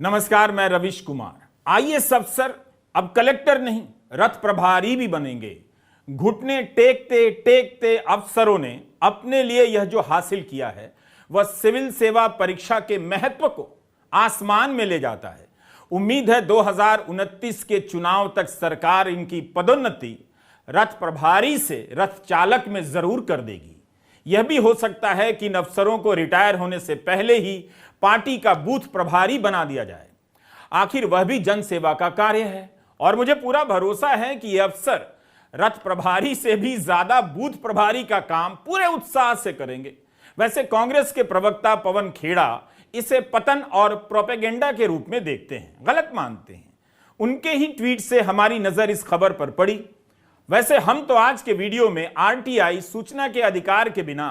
नमस्कार, मैं रविश कुमार। आईएएस अफसर अब कलेक्टर नहीं, रथ प्रभारी भी बनेंगे। घुटने टेकते टेकते अफसरों ने अपने लिए यह जो हासिल किया है वह सिविल सेवा परीक्षा के महत्व को आसमान में ले जाता है। उम्मीद है 2029 के चुनाव तक सरकार इनकी पदोन्नति रथ प्रभारी से रथ चालक में जरूर कर देगी। यह भी हो सकता है कि इन अफसरों को रिटायर होने से पहले ही पार्टी का बूथ प्रभारी बना दिया जाए। आखिर वह भी जन सेवा का कार्य है और मुझे पूरा भरोसा है कि ये अफसर रथ प्रभारी से भी ज्यादा बूथ प्रभारी का काम पूरे उत्साह से करेंगे। वैसे कांग्रेस के प्रवक्ता पवन खेड़ा इसे पतन और प्रोपेगेंडा के रूप में देखते हैं, गलत मानते हैं। उनके ही ट्वीट से हमारी नजर इस खबर पर पड़ी। वैसे हम तो आज के वीडियो में आरटीआई सूचना के अधिकार के बिना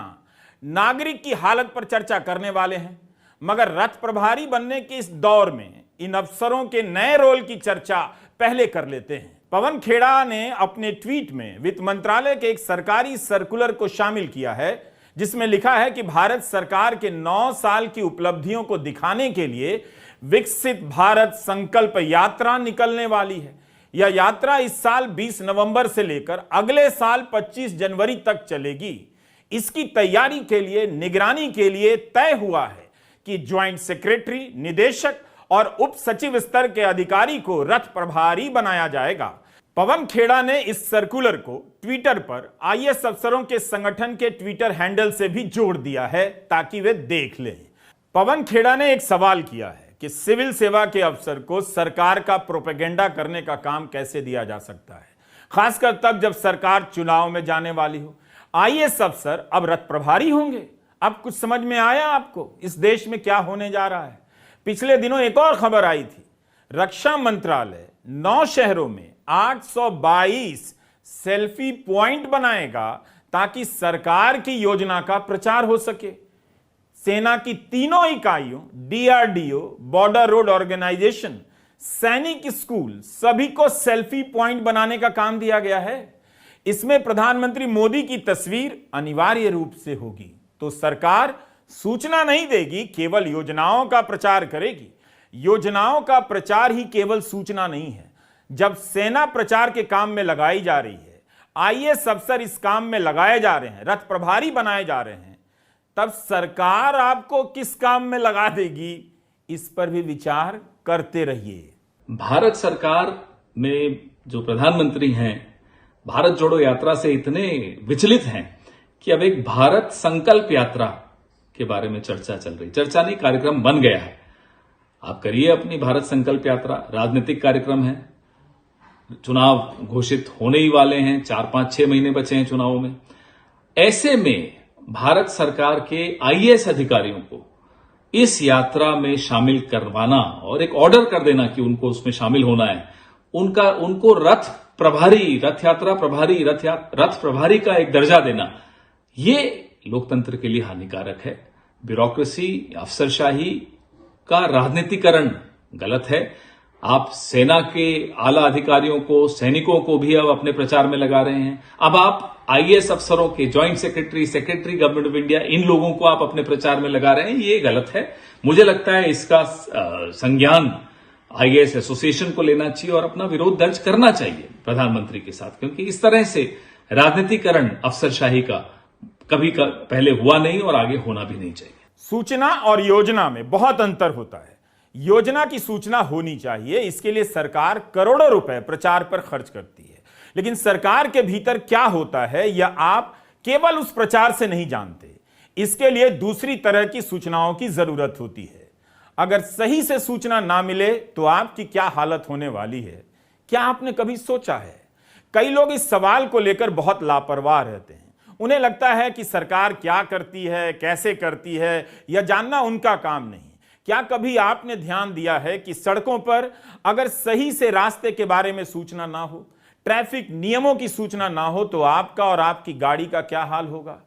नागरिक की हालत पर चर्चा करने वाले हैं, मगर रथ प्रभारी बनने के इस दौर में इन अफसरों के नए रोल की चर्चा पहले कर लेते हैं। पवन खेड़ा ने अपने ट्वीट में वित्त मंत्रालय के एक सरकारी सर्कुलर को शामिल किया है, जिसमें लिखा है कि भारत सरकार के 9 साल की उपलब्धियों को दिखाने के लिए विकसित भारत संकल्प यात्रा निकलने वाली है। यह यात्रा इस साल 20 नवंबर से लेकर अगले साल 25 जनवरी तक चलेगी। इसकी तैयारी के लिए, निगरानी के लिए तय हुआ है कि ज्वाइंट सेक्रेटरी, निदेशक और उप सचिव स्तर के अधिकारी को रथ प्रभारी बनाया जाएगा। पवन खेड़ा ने इस सर्कुलर को ट्विटर पर आईएएस अफसरों के संगठन के ट्विटर हैंडल से भी जोड़ दिया है ताकि वे देख लें। पवन खेड़ा ने एक सवाल किया है कि सिविल सेवा के अफसर को सरकार का प्रोपेगेंडा करने का काम कैसे दिया जा सकता है, खासकर तब जब सरकार चुनाव में जाने वाली हो। आईएएस अफसर अब रथ प्रभारी होंगे। अब कुछ समझ में आया आपको इस देश में क्या होने जा रहा है? पिछले दिनों एक और खबर आई थी, रक्षा मंत्रालय 9 शहरों में 822 सेल्फी पॉइंट बनाएगा ताकि सरकार की योजना का प्रचार हो सके। सेना की तीनों इकाइयों, डीआरडीओ, बॉर्डर रोड ऑर्गेनाइजेशन, सैनिक स्कूल, सभी को सेल्फी पॉइंट बनाने का काम दिया गया है। इसमें प्रधानमंत्री मोदी की तस्वीर अनिवार्य रूप से होगी। तो सरकार सूचना नहीं देगी, केवल योजनाओं का प्रचार करेगी। योजनाओं का प्रचार ही केवल सूचना नहीं है। जब सेना प्रचार के काम में लगाई जा रही है, आईएएस अफसर इस काम में लगाए जा रहे हैं, रथ प्रभारी बनाए जा रहे हैं, तब सरकार आपको किस काम में लगा देगी, इस पर भी विचार करते रहिए। भारत सरकार में जो प्रधानमंत्री हैं, भारत जोड़ो यात्रा से इतने विचलित हैं कि अब एक भारत संकल्प यात्रा के बारे में चर्चा चल रही। चर्चा नहीं, कार्यक्रम बन गया है। आप करिए अपनी भारत संकल्प यात्रा। राजनीतिक कार्यक्रम है, चुनाव घोषित होने ही वाले हैं, 4-5-6 महीने बचे हैं चुनावों में। ऐसे में भारत सरकार के आईएएस अधिकारियों को इस यात्रा में शामिल करवाना और एक ऑर्डर कर देना कि उनको उसमें शामिल होना है, उनको रथ प्रभारी, रथ यात्रा प्रभारी, रथ प्रभारी का एक दर्जा देना, ये लोकतंत्र के लिए हानिकारक है। ब्यूरोक्रेसी, अफसरशाही का राजनीतिकरण गलत है। आप सेना के आला अधिकारियों को, सैनिकों को भी अब अपने प्रचार में लगा रहे हैं। अब आप आईएएस अफसरों के joint secretary government of India, इन लोगों को आप अपने प्रचार में लगा रहे हैं, ये गलत है। मुझे लगता है इसका संज्ञान आईएएस एसोसिएशन को लेना चाहिए और अपना विरोध दर्ज करना चाहिए प्रधानमंत्री के साथ, क्योंकि इस तरह से राजनीतिकरण अफसरशाही का कभी पहले हुआ नहीं और आगे होना भी नहीं चाहिए। सूचना और योजना में बहुत अंतर होता है। योजना की सूचना होनी चाहिए, इसके लिए सरकार करोड़ों रुपए प्रचार पर खर्च करती है, लेकिन सरकार के भीतर क्या होता है यह आप केवल उस प्रचार से नहीं जानते। इसके लिए दूसरी तरह की सूचनाओं की जरूरत होती है। अगर सही से सूचना ना मिले तो आपकी क्या हालत होने वाली है, क्या आपने कभी सोचा है? कई लोग इस सवाल को लेकर बहुत लापरवाह रहते हैं। उन्हें लगता है कि सरकार क्या करती है, कैसे करती है, यह जानना उनका काम नहीं। क्या कभी आपने ध्यान दिया है कि सड़कों पर अगर सही से रास्ते के बारे में सूचना ना हो, ट्रैफिक नियमों की सूचना ना हो, तो आपका और आपकी गाड़ी का क्या हाल होगा?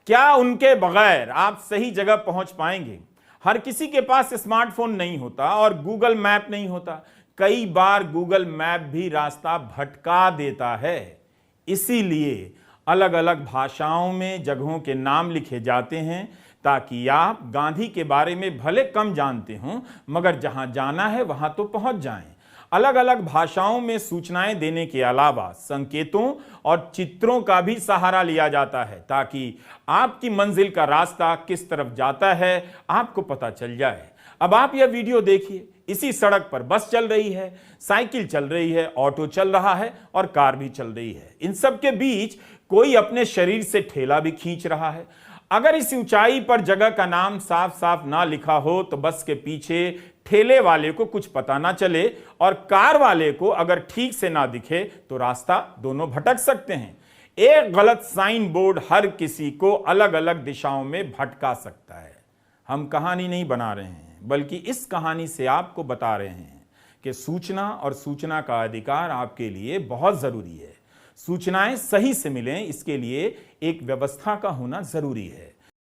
क्या उनके बगैर आप सही जगह पहुंच पाएंगे? हर किसी के पास स्मार्टफोन नहीं होता और गूगल मैप नहीं होता। कई बार गूगल मैप भी रास्ता भटका देता है। इसीलिए अलग अलग भाषाओं में जगहों के नाम लिखे जाते हैं ताकि आप गांधी के बारे में भले कम जानते हों मगर जहां जाना है वहां तो पहुंच जाएं। अलग अलग भाषाओं में सूचनाएं देने के अलावा संकेतों और चित्रों का भी सहारा लिया जाता है ताकि आपकी मंजिल का रास्ता किस तरफ जाता है आपको पता चल जाए। अब आप यह वीडियो देखिए, इसी सड़क पर बस चल रही है, साइकिल चल रही है, ऑटो चल रहा है और कार भी चल रही है। इन सब के बीच कोई अपने शरीर से ठेला भी खींच रहा है। अगर इस ऊंचाई पर जगह का नाम साफ साफ ना लिखा हो तो बस के पीछे ठेले वाले को कुछ पता ना चले और कार वाले को अगर ठीक से ना दिखे तो रास्ता दोनों भटक सकते हैं। एक गलत साइन बोर्ड हर किसी को अलग अलग दिशाओं में भटका सकता है। हम कहानी नहीं बना रहे हैं बल्कि इस कहानी से आपको बता रहे हैं कि सूचना और सूचना का अधिकार आपके लिए बहुत जरूरी है। सूचनाएं सही से मिलें इसके लिए एक व्यवस्था का होना जरूरी है।